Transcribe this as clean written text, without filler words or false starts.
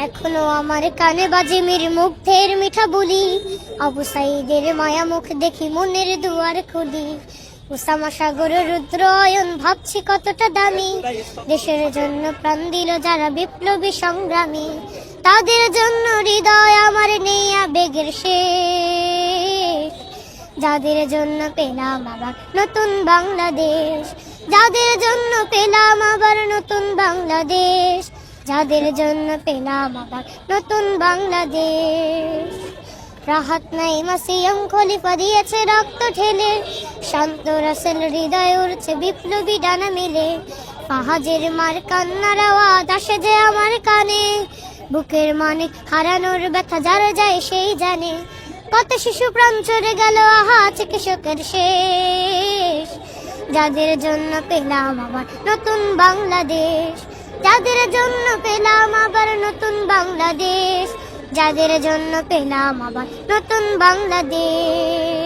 এখনো আমার কানে বাজে মীর মুগ্ধের মিঠা বলি, আবু সাইদের মায়া মুখ দেখি মনের দুয়ার খুলি। উসামা সাগর রুদ্রয়ন ভাবছি কতটা দামি, দেশের জন্য প্রাণ দিল যারা বিপ্লবী সংগ্রামী। তাদের জন্য হৃদয় আমার নেই আবেগের শেষ, যাদের জন্য পেলাম আবার নতুন বাংলাদেশ, যাদের জন্য পেলাম আবার নতুন বাংলাদেশ, যাদের জন্য পেলাম আবার নতুন বাংলাদেশ। রাহাত নাইমা সিয়াম খলিফা দিয়েছে রক্ত ঢেলে, শান্ত রাসেল হৃদয় উড়ছে বিপ্লবী ডানা মেলে। ফাহাজের মার কান্নার আওয়াজ আসে যে আমার কানে, বুকের মানে হারানোর ব্যথা যারা যায় সেই জানে। কত শিশু প্রাণ চলে গেল আহা চিকিৎসকের শেষ, যাদের জন্য পেলাম আবার নতুন বাংলাদেশ, যাদের জন্য পেলাম আবার নতুন বাংলাদেশ, যাদের জন্য পেলাম আবার নতুন বাংলাদেশ।